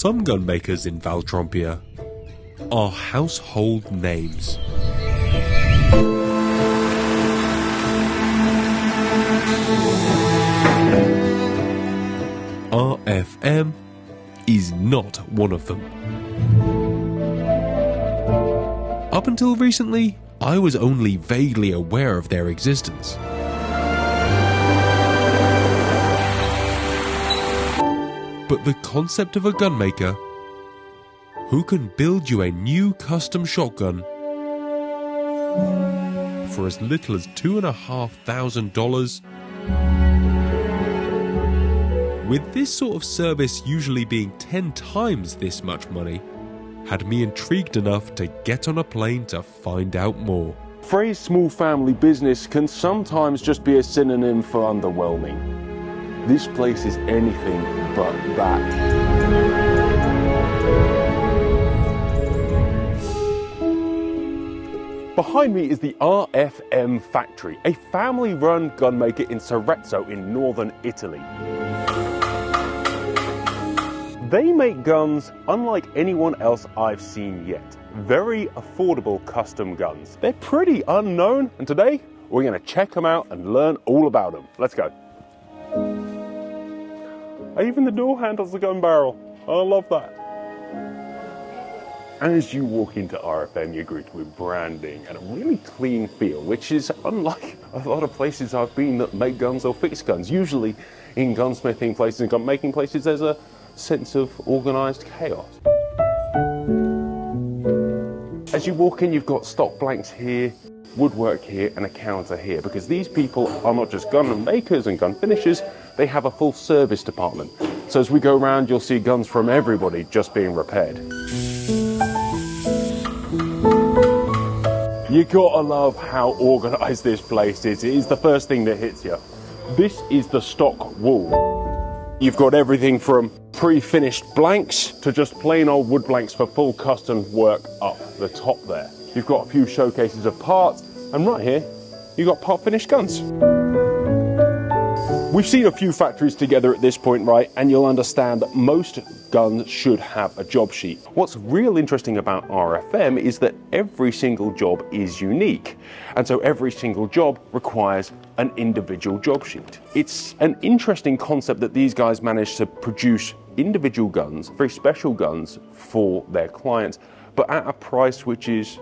Some gun makers in Valtrompia are household names. RFM is not one of them. Up until recently, I was only vaguely aware of their existence. But the concept of a gunmaker who can build you a new custom shotgun for as little as $2,500, with this sort of service usually being 10 times this much money, had me intrigued enough to get on a plane to find out more. The phrase small family business can sometimes just be a synonym for underwhelming. This place is anything but that. Behind me is the RFM Factory, a family-run gunmaker in Cerezzo in northern Italy. They make guns unlike anyone else I've seen yet. Very affordable custom guns. They're pretty unknown, and today we're going to check them out and learn all about them. Let's go. Even the door handles the gun barrel. I love that. As you walk into RFM, you're greeted with branding and a really clean feel, which is unlike a lot of places I've been that make guns or fix guns. Usually in gunsmithing places and gun making places, there's a sense of organised chaos. As you walk in, you've got stock blanks here, woodwork here, and a counter here, because these people are not just gun makers and gun finishers, they have a full service department. So as we go around, you'll see guns from everybody just being repaired. You gotta love how organised this place is. It is the first thing that hits you. This is the stock wall. You've got everything from pre-finished blanks to just plain old wood blanks for full custom work up the top there. You've got a few showcases of parts, and right here, you've got part finished guns. We've seen a few factories together at this point, right, and you'll understand that most guns should have a job sheet. What's real interesting about RFM is that every single job is unique, and so every single job requires an individual job sheet. It's an interesting concept that these guys manage to produce individual guns, very special guns for their clients, but at a price which is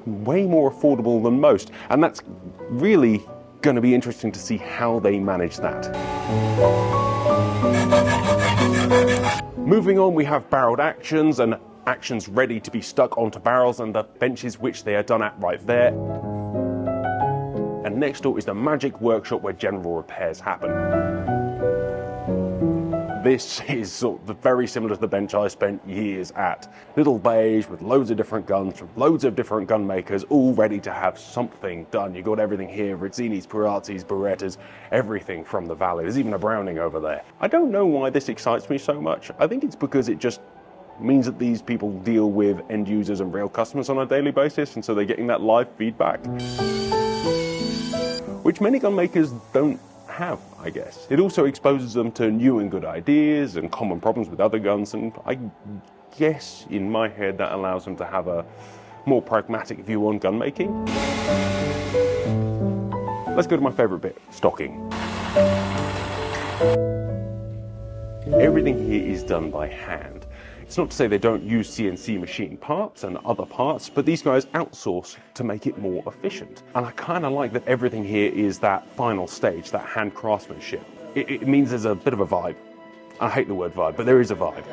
way more affordable than most, and that's really going to be interesting to see how they manage that. Moving on, we have barreled actions and actions ready to be stuck onto barrels and the benches which they are done at right there. And next door is the magic workshop where general repairs happen. This is sort of very similar to the bench I spent years at. Little beige with loads of different guns from loads of different gun makers, all ready to have something done. You've got everything here, Rizzinis, Pirazzi's, Berettas, everything from the Valley. There's even a Browning over there. I don't know why this excites me so much. I think it's because it just means that these people deal with end users and real customers on a daily basis, and so they're getting that live feedback, which many gun makers don't have, I guess. It also exposes them to new and good ideas and common problems with other guns, and I guess in my head that allows them to have a more pragmatic view on gun making. Let's go to my favourite bit, stocking. Everything here is done by hand. It's not to say they don't use CNC machine parts and other parts, but these guys outsource to make it more efficient. And I kind of like that everything here is that final stage, that hand craftsmanship. It means there's a bit of a vibe. I hate the word vibe, but there is a vibe.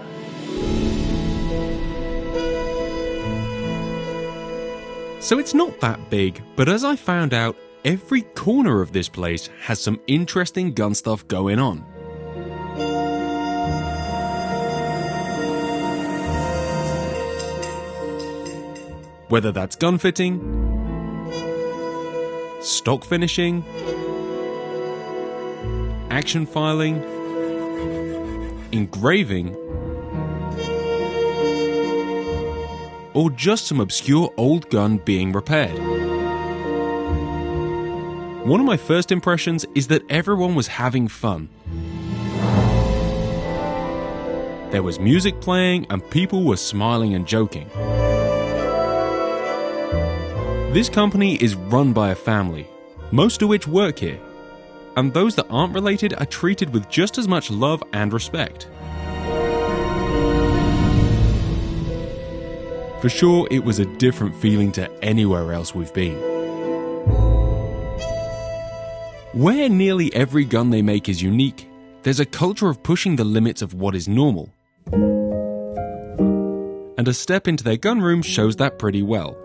So it's not that big, but as I found out, every corner of this place has some interesting gun stuff going on. Whether that's gun fitting, stock finishing, action filing, engraving, or just some obscure old gun being repaired. One of my first impressions is that everyone was having fun. There was music playing and people were smiling and joking. This company is run by a family, most of which work here, and those that aren't related are treated with just as much love and respect. For sure, it was a different feeling to anywhere else we've been. Where nearly every gun they make is unique, there's a culture of pushing the limits of what is normal. And a step into their gun room shows that pretty well.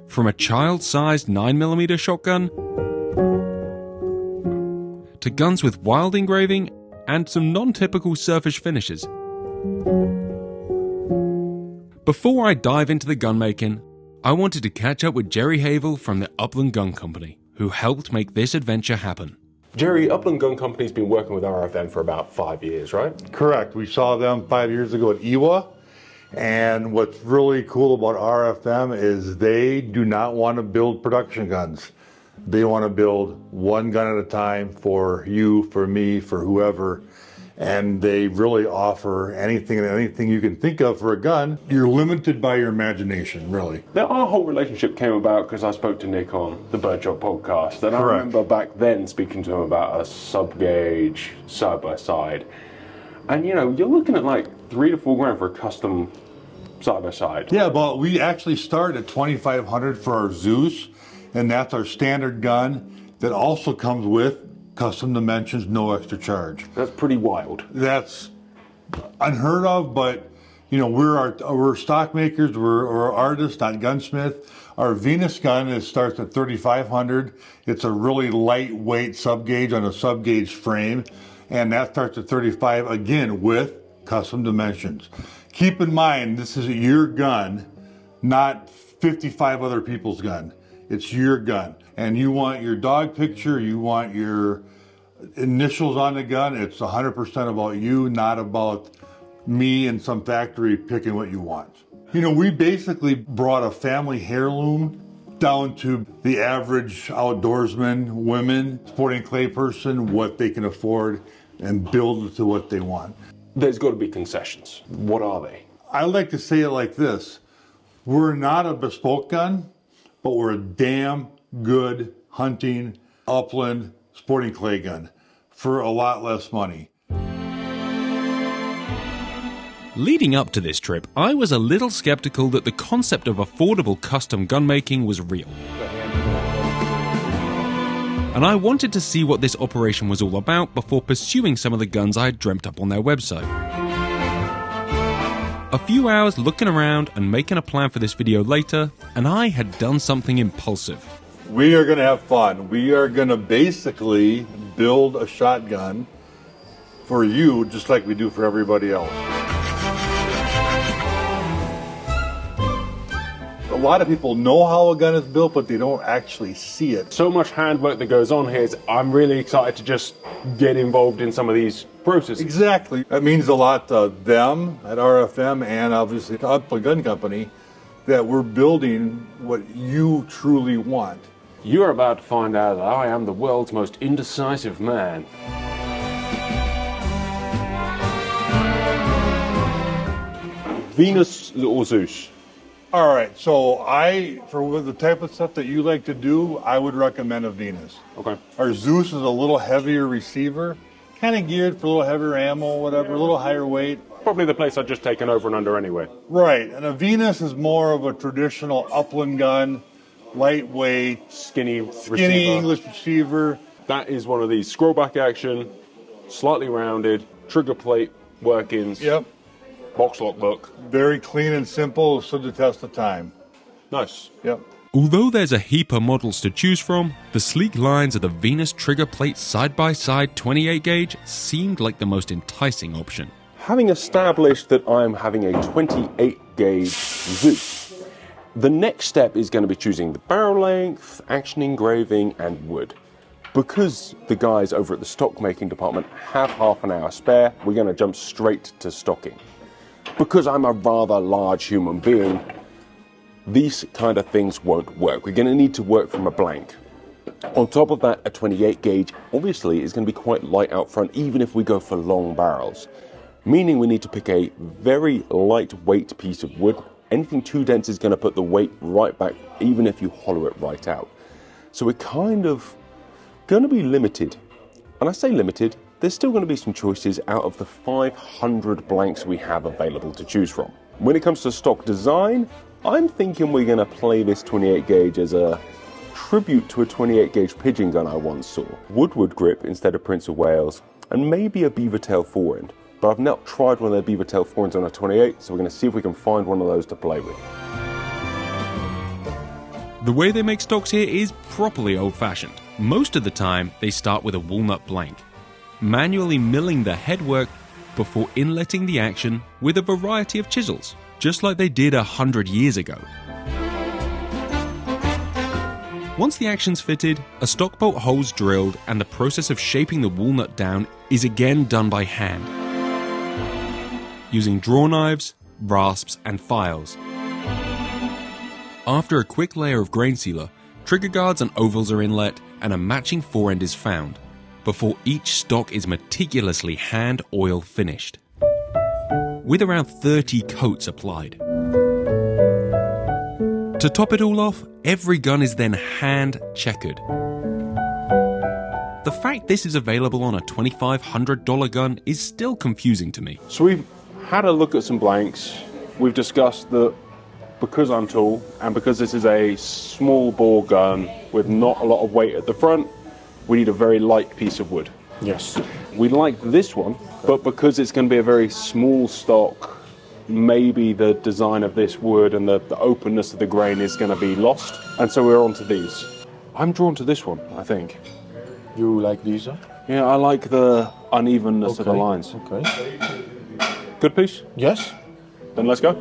From a child-sized 9mm shotgun to guns with wild engraving and some non-typical surface finishes. Before I dive into the gun making, I wanted to catch up with Jerry Havel from the Upland Gun Company, who helped make this adventure happen. Jerry, Upland Gun Company's been working with RFM for about 5 years, right? Correct. We saw them 5 years ago at EWA. And what's really cool about RFM is they do not want to build production guns. They want to build one gun at a time for you, for me, for whoever. And they really offer anything and anything you can think of for a gun. You're limited by your imagination, really. Now, our whole relationship came about because I spoke to Nick on the Birdshot podcast. And Correct. I remember back then speaking to him about a sub-gauge side-by-side. And, you know, you're looking at like $3 to $4 grand for a custom side-by-side. Yeah, but we actually start at $2,500 for our Zeus. And that's our standard gun that also comes with custom dimensions, no extra charge. That's pretty wild. That's unheard of, but you know, we're stock makers, we're artists, not gunsmith. Our Venus gun starts at $3,500. It's a really lightweight sub-gauge on a sub-gauge frame, and that starts at $35,000 again with custom dimensions. Keep in mind, this is your gun, not 55 other people's gun. It's your gun. And you want your dog picture, you want your initials on the gun. It's 100% about you, not about me and some factory picking what you want. You know, we basically brought a family heirloom down to the average outdoorsman, women, sporting clay person, what they can afford, and build it to what they want. There's got to be concessions. What are they? I like to say it like this. We're not a bespoke gun, but we're a damn good hunting, upland, sporting clay gun for a lot less money. Leading up to this trip, I was a little skeptical that the concept of affordable custom gun making was real. And I wanted to see what this operation was all about before pursuing some of the guns I had dreamt up on their website. A few hours looking around and making a plan for this video later, and I had done something impulsive. We are going to have fun. We are going to basically build a shotgun for you just like we do for everybody else. A lot of people know how a gun is built, but they don't actually see it. So much handwork that goes on here. I'm really excited to just get involved in some of these processes. Exactly. That means a lot to them at RFM and obviously to Upland Gun Company that we're building what you truly want. You're about to find out that I am the world's most indecisive man. Venus or Zeus? All right, so for the type of stuff that you like to do, I would recommend a Venus. Okay. Our Zeus is a little heavier receiver, kind of geared for a little heavier ammo, whatever, a little higher weight. Probably the place I've just taken over and under anyway. Right, and a Venus is more of a traditional upland gun, lightweight, Skinny receiver. English receiver. That is one of these scroll back action, slightly rounded, trigger plate workings. Yep. Box lock book. Very clean and simple, stood the test of time. Nice. Yep. Although there's a heap of models to choose from, the sleek lines of the Venus trigger plate side-by-side 28 gauge seemed like the most enticing option. Having established that I'm having a 28 gauge Zeus, the next step is going to be choosing the barrel length, action engraving, and wood. Because the guys over at the stock making department have half an hour spare, we're going to jump straight to stocking. Because I'm a rather large human being, these kind of things won't work. We're going to need to work from a blank. On top of that, a 28 gauge obviously is going to be quite light out front, even if we go for long barrels. meaning we need to pick a very lightweight piece of wood. Anything too dense is going to put the weight right back, even if you hollow it right out. So we're kind of going to be limited. And I say limited, there's still going to be some choices out of the 500 blanks we have available to choose from. When it comes to stock design, I'm thinking we're going to play this 28 gauge as a tribute to a 28 gauge pigeon gun I once saw. Woodward grip instead of Prince of Wales, and maybe a beaver tail forend. But I've not tried one of their beaver tail forends on a 28, so we're going to see if we can find one of those to play with. The way they make stocks here is properly old-fashioned. Most of the time, they start with a walnut blank, manually milling the headwork before inletting the action with a variety of chisels, just like they did 100 years ago. Once the action's fitted, a stock bolt hole's drilled and the process of shaping the walnut down is again done by hand, using draw knives, rasps and files. After a quick layer of grain sealer, trigger guards and ovals are inlet and a matching forend is found, before each stock is meticulously hand oil finished, with around 30 coats applied. To top it all off, every gun is then hand checkered. The fact this is available on a $2,500 gun is still confusing to me. So we've had a look at some blanks. We've discussed that because I'm tall and because this is a small bore gun with not a lot of weight at the front, we need a very light piece of wood. Yes. We like this one, but because it's going to be a very small stock, maybe the design of this wood and the openness of the grain is going to be lost. And so we're on to these. I'm drawn to this one, I think. You like these? Yeah, I like the unevenness of the lines. Okay. Good piece? Yes. Then let's go.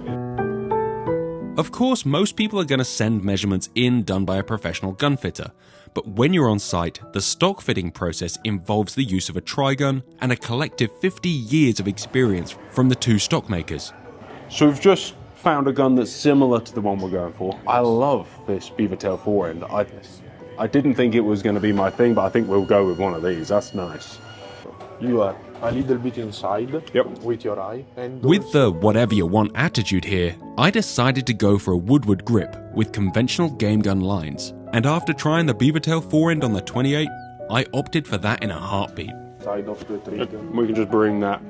Of course, most people are going to send measurements in done by a professional gun fitter, but when you're on site, the stock fitting process involves the use of a tri-gun and a collective 50 years of experience from the two stock makers. So we've just found a gun that's similar to the one we're going for. I love this beaver tail forend. I didn't think it was going to be my thing, but I think we'll go with one of these. That's nice. You are a little bit inside. Yep. With your eye. And With the whatever you want attitude here, I decided to go for a Woodward grip with conventional game gun lines. And after trying the beaver tail forend on the 28, I opted for that in a heartbeat. side of the trigger. We can just bring that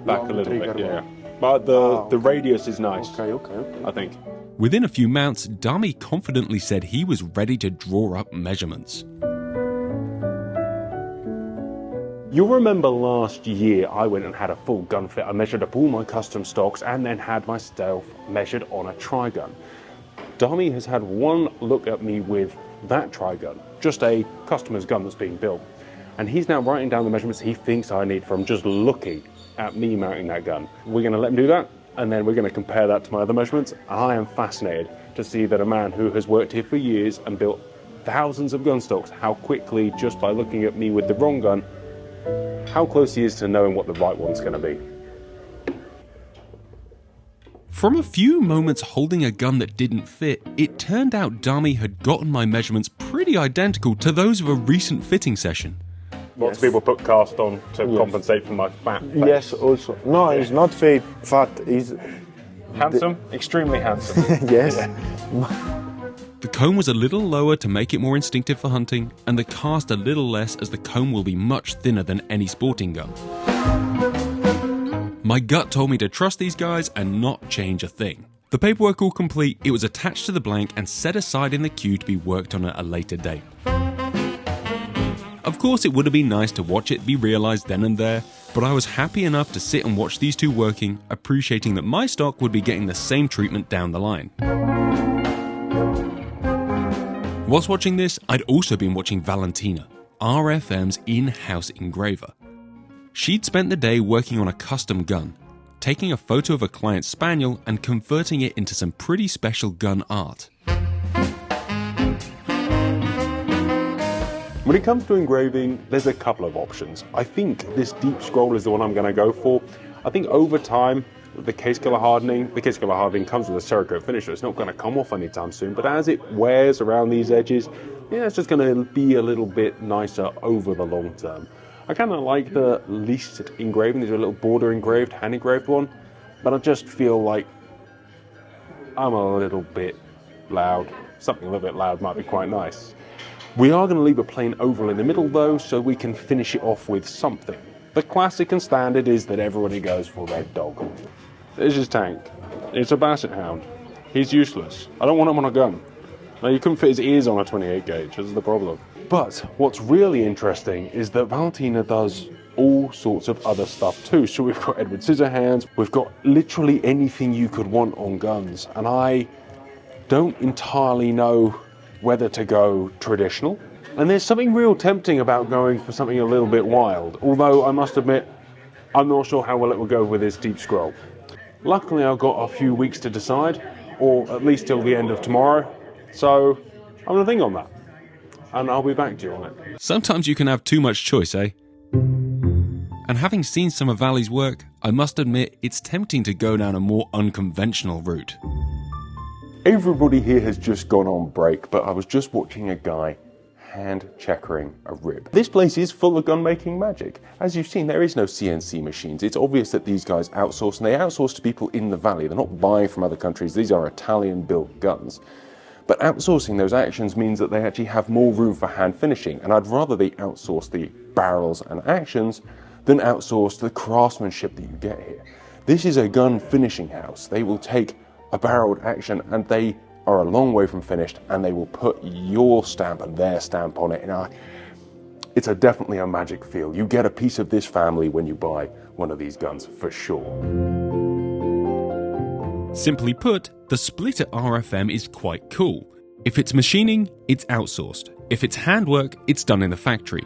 back Along a little the bit, trigger yeah. one. But the radius is nice, Okay. I think. Within a few mounts, Dami confidently said he was ready to draw up measurements. You'll remember last year I went and had a full gun fit. I measured up all my custom stocks and then had myself measured on a tri-gun. Dami has had one look at me with that tri-gun, just a customer's gun that's being built. And he's now writing down the measurements he thinks I need from just looking at me mounting that gun. We're going to let him do that, and then we're going to compare that to my other measurements. I am fascinated to see that a man who has worked here for years and built thousands of gun stocks, how quickly, just by looking at me with the wrong gun, how close he is to knowing what the right one's going to be. From a few moments holding a gun that didn't fit, it turned out Dami had gotten my measurements pretty identical to those of a recent fitting session. Lots of people put cast on to compensate for my fat face. Yes, also. No, it's not fat. It's Handsome? Extremely handsome. yes. The comb was a little lower to make it more instinctive for hunting, and the cast a little less as the comb will be much thinner than any sporting gun. My gut told me to trust these guys and not change a thing. The paperwork all complete, it was attached to the blank and set aside in the queue to be worked on at a later date. Of course, it would have been nice to watch it be realised then and there, but I was happy enough to sit and watch these two working, appreciating that my stock would be getting the same treatment down the line. Whilst watching this, I'd also been watching Valentina, RFM's in-house engraver. She'd spent the day working on a custom gun, taking a photo of a client's spaniel and converting it into some pretty special gun art. When it comes to engraving, there's a couple of options. I think this deep scroll is the one I'm going to go for. I think over time, the case color hardening comes with a Cerakote finish, so it's not going to come off anytime soon, but as it wears around these edges, yeah, it's just going to be a little bit nicer over the long term. I kind of like the least engraving. There's a little border engraved, hand engraved one, but I just feel like I'm a little bit loud. Something a little bit loud might be quite nice. We are going to leave a plain oval in the middle though, so we can finish it off with something. The classic and standard is that everybody goes for their dog. There's his tank. It's a basset hound. He's useless. I don't want him on a gun. Now, you couldn't fit his ears on a 28 gauge, this is the problem. But what's really interesting is that Valentina does all sorts of other stuff too. So we've got Edward Scissorhands, we've got literally anything you could want on guns, and I don't entirely know whether to go traditional. And there's something real tempting about going for something a little bit wild, although I must admit, I'm not sure how well it will go with this deep scroll. Luckily, I've got a few weeks to decide, or at least till the end of tomorrow, so I'm going to think on that, and I'll be back to you on it. Sometimes you can have too much choice, eh? And having seen some of Valley's work, I must admit it's tempting to go down a more unconventional route. Everybody here has just gone on break, but I was just watching a guy hand checkering a rib. This place is full of gun making magic. As you've seen, there is no CNC machines. It's obvious that these guys outsource, and they outsource to people in the valley. They're not buying from other countries. These are Italian built guns. But outsourcing those actions means that they actually have more room for hand finishing, and I'd rather they outsource the barrels and actions than outsource the craftsmanship that you get here. This is a gun finishing house. They will take a barreled action and they are a long way from finished, and they will put your stamp and their stamp on it. And it's definitely a magic feel. You get a piece of this family when you buy one of these guns, for sure. Simply put, the split at RFM is quite cool. If it's machining, it's outsourced. If it's handwork, it's done in the factory.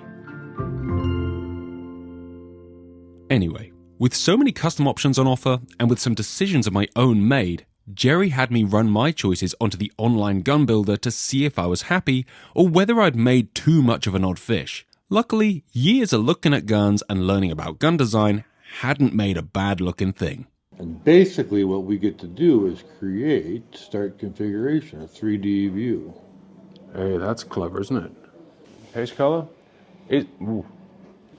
Anyway, with so many custom options on offer, and with some decisions of my own made, Jerry had me run my choices onto the online gun builder to see if I was happy, or whether I'd made too much of an odd fish. Luckily, years of looking at guns and learning about gun design hadn't made a bad looking thing. And basically what we get to do is create start configuration, a 3D view. Hey, that's clever, isn't it? Haze color?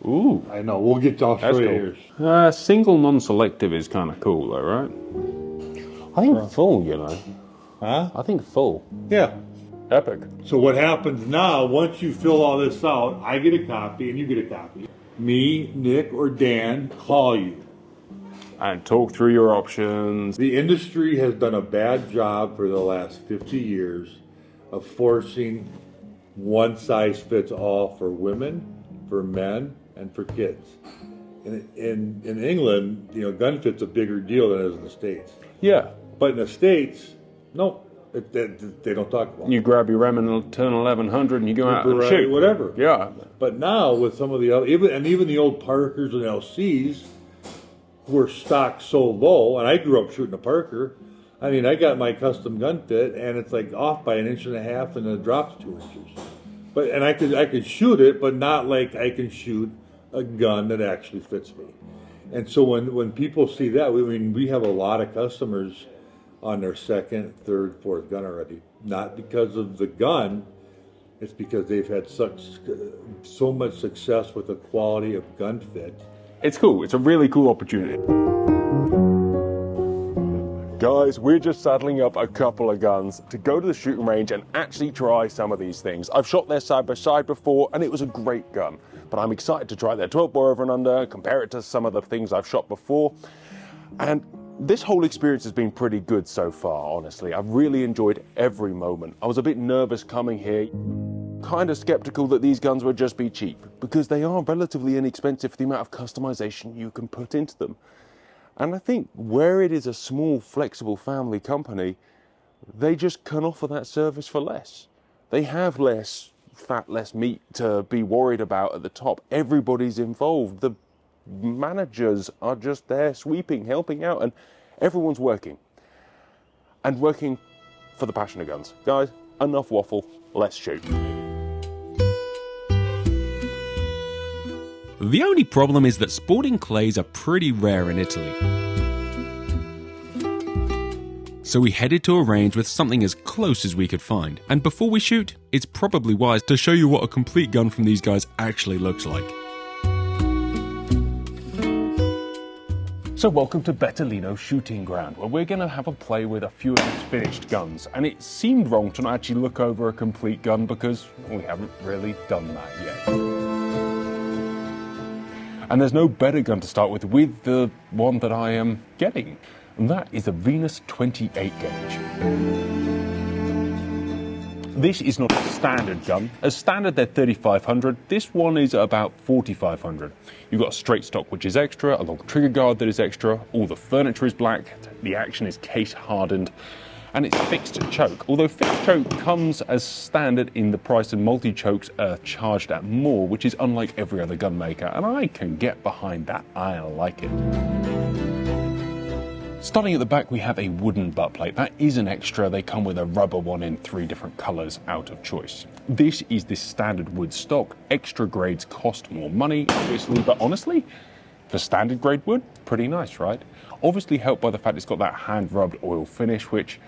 Ooh. I know, we'll get to Australia. Cool. Single non-selective is kind of cool though, right? I think full, you know. Huh? I think full. Yeah. Epic. So what happens now, once you fill all this out, I get a copy and you get a copy. Me, Nick, or Dan call you. And talk through your options. The industry has done a bad job for the last 50 years of forcing one size fits all for women, for men, and for kids. In England, you know, gun fit's a bigger deal than it is in the States. Yeah. But in the States, no, they don't talk about it. You grab your Remington 1100 and you go out and shoot. Whatever. Yeah. But now with some of the other, even the old Parkers and LCs were stocked so low, and I grew up shooting a Parker. I mean, I got my custom gun fit, and it's like off by 1.5 inches, and it drops 2 inches. And I could shoot it, but not like I can shoot a gun that actually fits me. And so when people see that, we have a lot of customers on their second, third, fourth gun already. Not because of the gun, it's because they've had so much success with the quality of gun fit. It's cool. It's a really cool opportunity. Guys, we're just saddling up a couple of guns to go to the shooting range and actually try some of these things. I've shot their side by side before, and it was a great gun. But I'm excited to try their 12 bore over and under, compare it to some of the things I've shot before. And this whole experience has been pretty good so far, honestly. I've really enjoyed every moment. I was a bit nervous coming here, kind of skeptical that these guns would just be cheap, because they are relatively inexpensive for the amount of customization you can put into them. And I think where it is a small, flexible family company, they just can offer that service for less. They have less fat, less meat to be worried about at the top. Everybody's involved. The managers are just there sweeping, helping out, and everyone's working. And working for the passion of guns. Guys, enough waffle, let's shoot. The only problem is that sporting clays are pretty rare in Italy. So we headed to a range with something as close as we could find. And before we shoot, it's probably wise to show you what a complete gun from these guys actually looks like. So welcome to Betolino Shooting Ground, where we're going to have a play with a few of these finished guns. And it seemed wrong to not actually look over a complete gun because we haven't really done that yet. And there's no better gun to start with the one that I am getting. And that is a Venus 28 gauge. This is not a standard gun. As standard, they're 3500. This one is about 4500. You've got a straight stock, which is extra, a long trigger guard that is extra, all the furniture is black, the action is case hardened, and it's fixed choke. Although fixed choke comes as standard in the price, and multi-chokes are charged at more, which is unlike every other gun maker, and I can get behind that. I like it. Starting at the back, we have a wooden butt plate. That is an extra. They come with a rubber one in 3 different colours out of choice. This is the standard wood stock. Extra grades cost more money, obviously, but honestly, for standard grade wood, pretty nice, right? Obviously helped by the fact it's got that hand-rubbed oil finish, which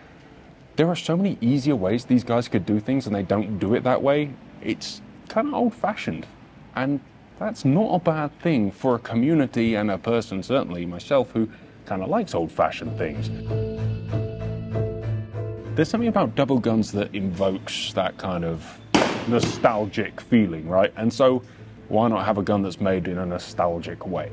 there are so many easier ways these guys could do things, and they don't do it that way. It's kind of old-fashioned, and that's not a bad thing for a community and a person, certainly myself, who kind of likes old-fashioned things. There's something about double guns that invokes that kind of nostalgic feeling, right? And so why not have a gun that's made in a nostalgic way?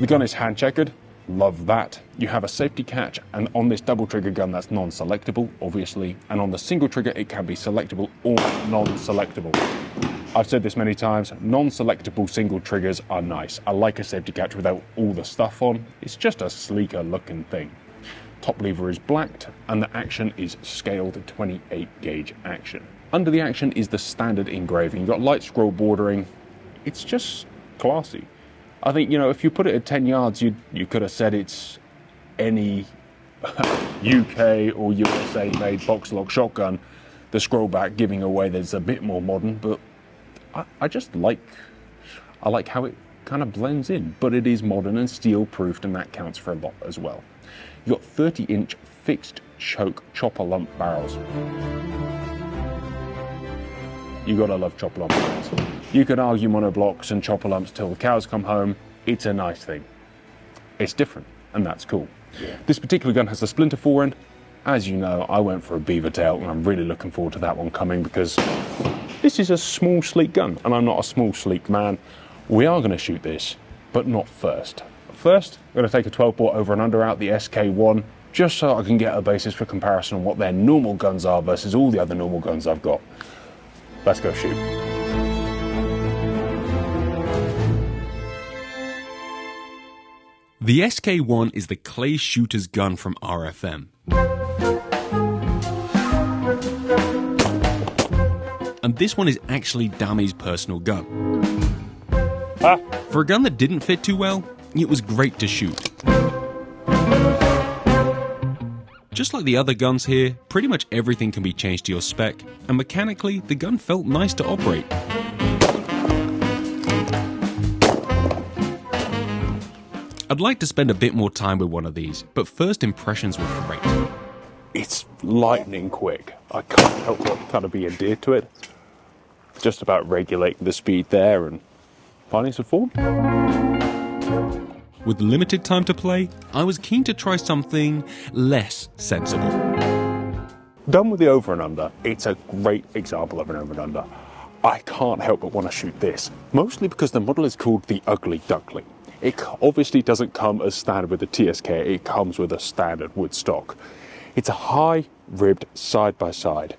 The gun is hand checkered, love that. You have a safety catch, and on this double trigger gun that's non-selectable, obviously, and on the single trigger it can be selectable or non-selectable. I've said this many times, non-selectable single triggers are nice. I like a safety catch without all the stuff on. It's just a sleeker looking thing. Top lever is blacked, and the action is scaled 28 gauge action. Under the action is the standard engraving. You've got light scroll bordering. It's just classy. I think, you know, if you put it at 10 yards, you could have said it's any UK or USA made box lock shotgun. The scroll back giving away that it's a bit more modern, but I just like how it kind of blends in, but it is modern and steel proofed, and that counts for a lot as well. You've got 30-inch fixed choke chopper lump barrels. You gotta love chopper lump barrels. You could argue monoblocks and chopper lumps till the cows come home. It's a nice thing. It's different, and that's cool. Yeah. This particular gun has a splinter forend. As you know, I went for a beaver tail, and I'm really looking forward to that one coming because this is a small, sleek gun, and I'm not a small, sleek man. We are going to shoot this, but not first. First, I'm going to take a 12-bore over and under out the SK1, just so I can get a basis for comparison on what their normal guns are versus all the other normal guns I've got. Let's go shoot. The SK1 is the clay shooter's gun from RFM. And this one is actually Dami's personal gun. For a gun that didn't fit too well, it was great to shoot. Just like the other guns here, pretty much everything can be changed to your spec, and mechanically, the gun felt nice to operate. I'd like to spend a bit more time with one of these, but first impressions were great. It's lightning quick. I can't help but kind of be endeared to it. Just about regulating the speed there and finding some form. With limited time to play, I was keen to try something less sensible. Done with the over and under, it's a great example of an over and under. I can't help but want to shoot this, mostly because the model is called the Ugly Duckling. It obviously doesn't come as standard with the TSK, it comes with a standard wood stock. It's a high-ribbed side-by-side.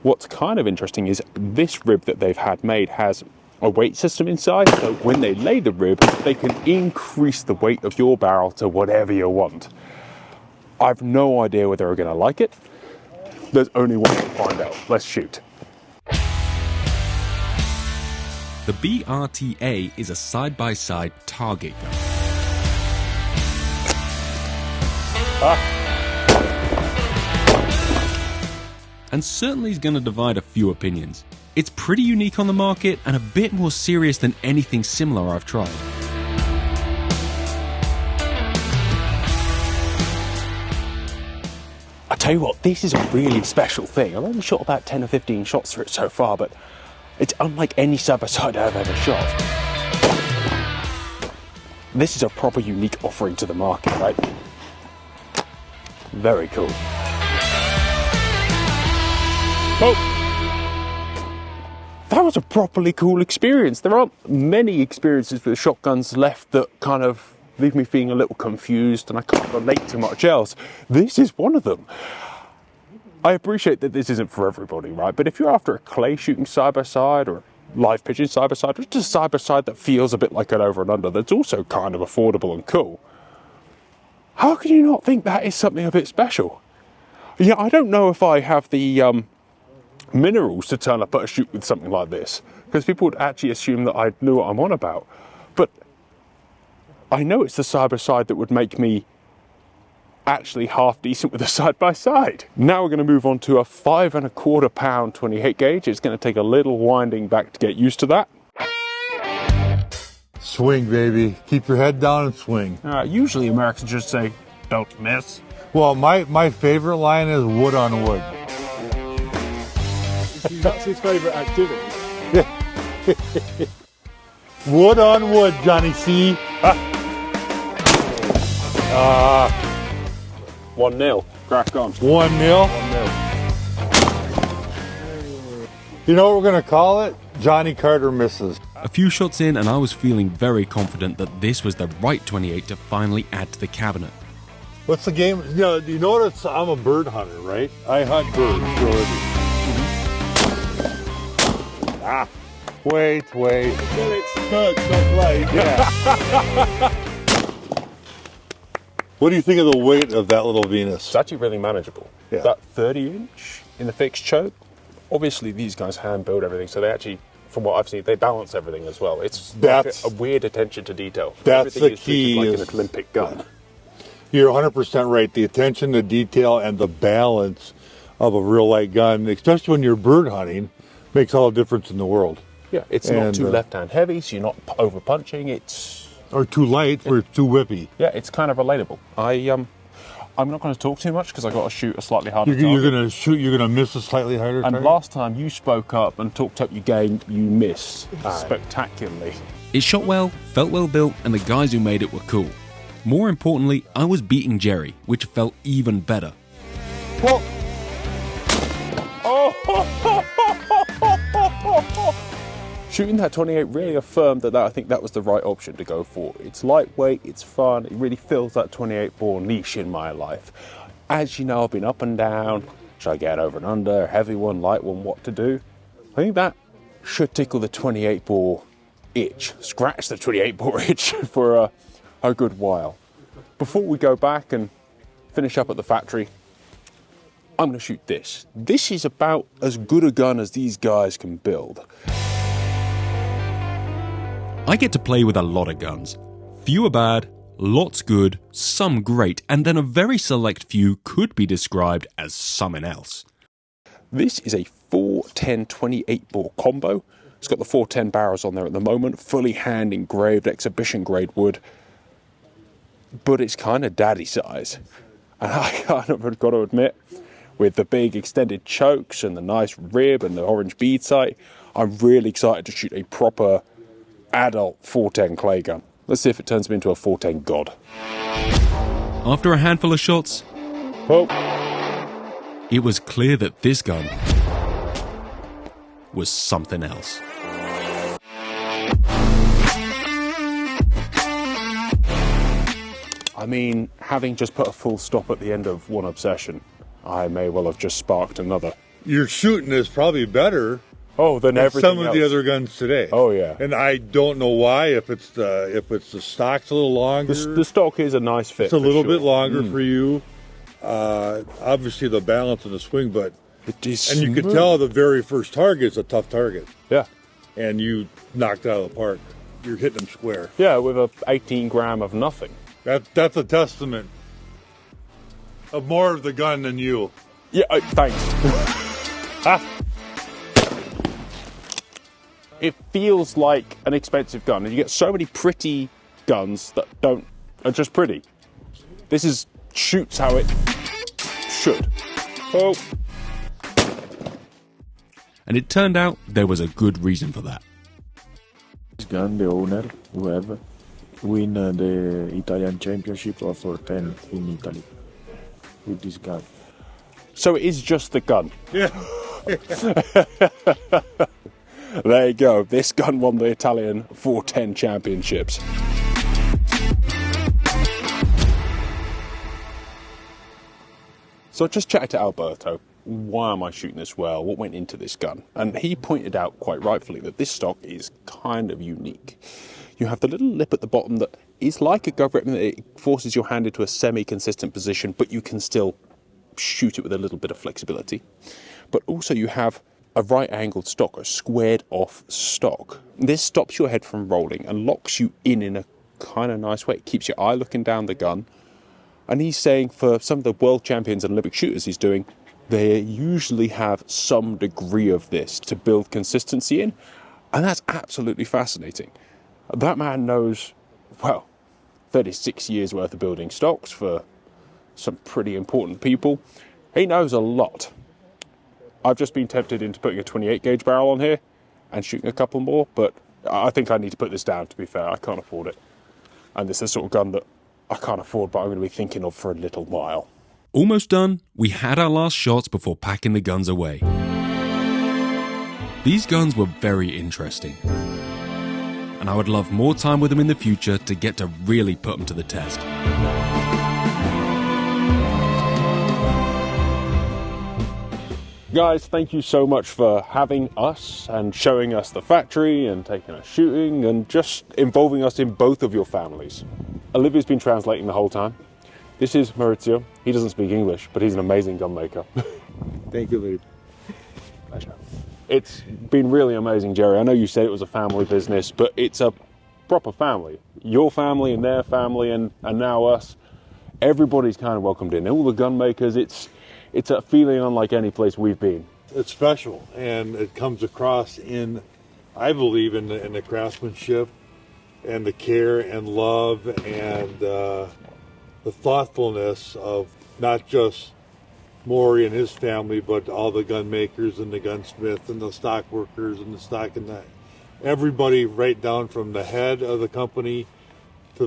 What's kind of interesting is this rib that they've had made has a weight system inside, so when they lay the rib, they can increase the weight of your barrel to whatever you want. I've no idea whether they're going to like it. There's only one way to find out. Let's shoot. The BRTA is a side-by-side target gun. And certainly is going to divide a few opinions. It's pretty unique on the market and a bit more serious than anything similar I've tried. I tell you what, this is a really special thing. I've only shot about 10 or 15 shots through it so far, but it's unlike any side-by-side I've ever shot. This is a proper unique offering to the market, right? Very cool. Oh! That was a properly cool experience. There aren't many experiences with shotguns left that kind of leave me feeling a little confused and I can't relate to much else. This is one of them. I appreciate that this isn't for everybody, right? But if you're after a clay shooting side-by-side or a live pigeon side-by-side, or just a side-by-side that feels a bit like an over and under that's also kind of affordable and cool, how can you not think that is something a bit special? Yeah, I don't know if I have the minerals to turn up at a shoot with something like this, because people would actually assume that I knew what I'm on about. But I know it's the side-by-side that would make me actually half decent with a side-by-side. Now we're going to move on to a 5 1/4 pound 28 gauge. It's going to take a little winding back to get used to that. Swing, baby. Keep your head down and swing. Usually Americans just say, don't miss. Well, my favorite line is wood on wood. That's his favourite activity. Wood on wood, Johnny C. 1-0. Crack on. 1-0. 1-0. You know what we're going to call it? Johnny Carter misses. A few shots in and I was feeling very confident that this was the right 28 to finally add to the cabinet. What's the game? You know what? I'm a bird hunter, right? I hunt birds for a living. Wait. Well, it's perched, not played. Yeah. What do you think of the weight of that little Venus? It's actually really manageable. Yeah. That 30-inch in the fixed choke. Obviously, these guys hand build everything, so they actually, from what I've seen, they balance everything as well. It's like a weird attention to detail. That's everything the is treated key. like an Olympic gun. You're 100% right. The attention to detail and the balance of a real light gun, especially when you're bird hunting, makes all the difference in the world. Yeah, it's not too left-hand heavy, so you're not over-punching. Or too light, or too whippy. Yeah, it's kind of relatable. I'm not going to talk too much because I've got to shoot a slightly harder target. You're going to shoot, you're going to miss a slightly harder target? And last time you spoke up and talked up your game, you missed spectacularly. It shot well, felt well built, and the guys who made it were cool. More importantly, I was beating Jerry, which felt even better. Well, shooting that 28 really affirmed that I think that was the right option to go for. It's lightweight, it's fun, it really fills that 28 bore niche in my life. As you know, I've been up and down, should I get over and under, heavy one, light one, what to do? I think that should tickle the 28 bore itch, scratch the 28 bore itch for a good while. Before we go back and finish up at the factory, I'm going to shoot this. This is about as good a gun as these guys can build. I get to play with a lot of guns. Few are bad, lots good, some great, and then a very select few could be described as something else. This is a 410 28 bore combo. It's got the 410 barrels on there at the moment, fully hand engraved exhibition grade wood, but it's kind of daddy size. And I kind of got to admit, with the big extended chokes and the nice rib and the orange bead sight, I'm really excited to shoot a proper adult 410 clay gun. Let's see if it turns me into a 410 god. After a handful of shots, it was clear that this gun was something else. I mean, having just put a full stop at the end of one obsession, I may well have just sparked another. Your shooting is probably better than than everything some of else. the other guns today. Oh yeah. And I don't know why. If it's the stock's a little longer. The stock is a nice fit. It's a little sure. bit longer for you. Obviously the balance of the swing, but It is and you smooth. could tell the very first target is a tough target, Yeah. and you knocked it out of the park. You're hitting them square. Yeah, with a 18 gram of nothing. That's a testament of more of the gun than you. Yeah, thanks. It feels like an expensive gun, and you get so many pretty guns that are just pretty. This shoots how it should. Oh. And it turned out there was a good reason for that. This gun, the owner, whoever, win the Italian Championship of 10 in Italy with this gun. So it is just the gun. Yeah. There you go. This gun won the Italian 410 championships. So I just chatted to Alberto. Why am I shooting this well? What went into this gun? And he pointed out quite rightfully that this stock is kind of unique. You have the little lip at the bottom that is like a gov grip, and it forces your hand into a semi-consistent position, but you can still shoot it with a little bit of flexibility. But also you have a right-angled stock, a squared-off stock. This stops your head from rolling and locks you in a kind of nice way. It keeps your eye looking down the gun. And he's saying for some of the world champions and Olympic shooters he's doing, they usually have some degree of this to build consistency in. And that's absolutely fascinating. That man knows, well, 36 years worth of building stocks for some pretty important people. He knows a lot. I've just been tempted into putting a 28 gauge barrel on here and shooting a couple more, but I think I need to put this down, to be fair. I can't afford it. And this is the sort of gun that I can't afford, but I'm going to be thinking of for a little while. Almost done, we had our last shots before packing the guns away. These guns were very interesting, and I would love more time with them in the future to get to really put them to the test. Guys, thank you so much for having us and showing us the factory and taking us shooting and just involving us in both of your families. Olivia's been translating the whole time. This is Maurizio. He doesn't speak English, but he's an amazing gun maker. Thank you very much. Pleasure. It's been really amazing, Jerry. I know you said it was a family business, but it's a proper family. Your family and their family and now us. Everybody's kind of welcomed in. All the gun makers, it's a feeling unlike any place we've been. It's special, and it comes across in, I believe, in the craftsmanship and the care and love and the thoughtfulness of not just Maury and his family, but all the gun makers and the gunsmith and the stock workers and the stock and that. Everybody, right down from the head of the company to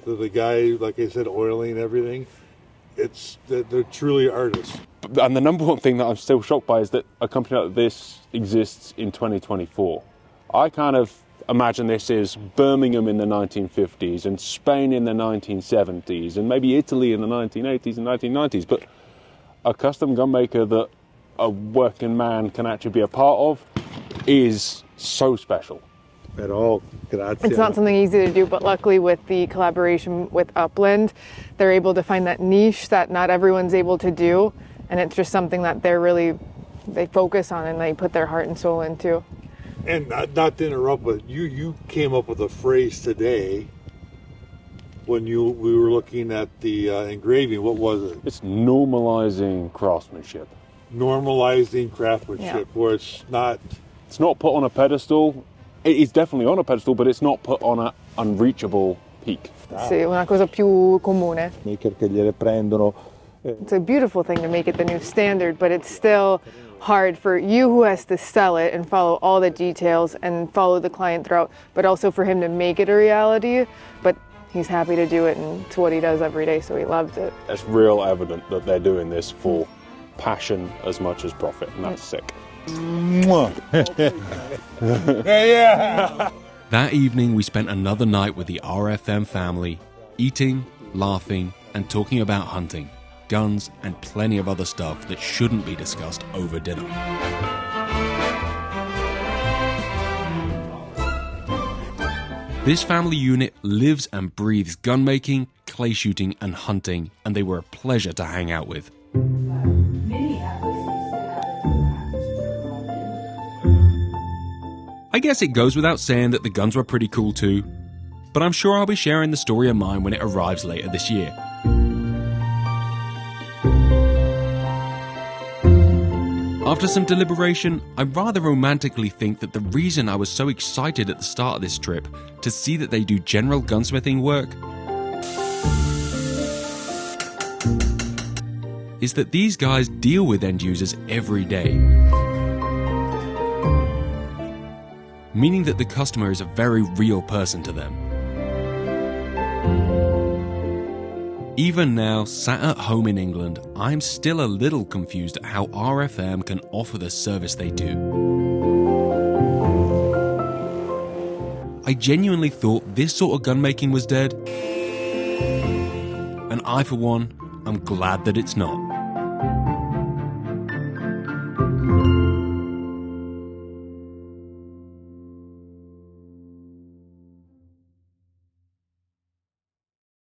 the guy, like I said, oiling everything. They're truly artists. And the number one thing that I'm still shocked by is that a company like this exists in 2024. I kind of imagine this is Birmingham in the 1950s and Spain in the 1970s and maybe Italy in the 1980s and 1990s. But a custom gun maker that a working man can actually be a part of is so special. It's not something easy to do, but luckily with the collaboration with Upland, they're able to find that niche that not everyone's able to do, and it's just something that they focus on and they put their heart and soul into. And not to interrupt, but you came up with a phrase today when we were looking at the engraving. What was it? It's normalizing craftsmanship. Normalizing craftsmanship, where it's not put on a pedestal. It is definitely on a pedestal, but it's not put on an unreachable peak. Sì, una cosa più comune. Maker che gliele prendono. It's a beautiful thing to make it the new standard, but it's still hard for you who has to sell it and follow all the details and follow the client throughout, but also for him to make it a reality. But he's happy to do it, and it's what he does every day, so he loves it. It's real evident that they're doing this for passion as much as profit, and that's sick. yeah. That evening, we spent another night with the RFM family, eating, laughing, and talking about hunting, guns, and plenty of other stuff that shouldn't be discussed over dinner. This family unit lives and breathes gun making, clay shooting, and hunting, and they were a pleasure to hang out with. I guess it goes without saying that the guns were pretty cool too, but I'm sure I'll be sharing the story of mine when it arrives later this year. After some deliberation, I rather romantically think that the reason I was so excited at the start of this trip to see that they do general gunsmithing work is that these guys deal with end users every day. Meaning that the customer is a very real person to them. Even now, sat at home in England, I'm still a little confused at how RFM can offer the service they do. I genuinely thought this sort of gun making was dead, and I, for one, I'm glad that it's not.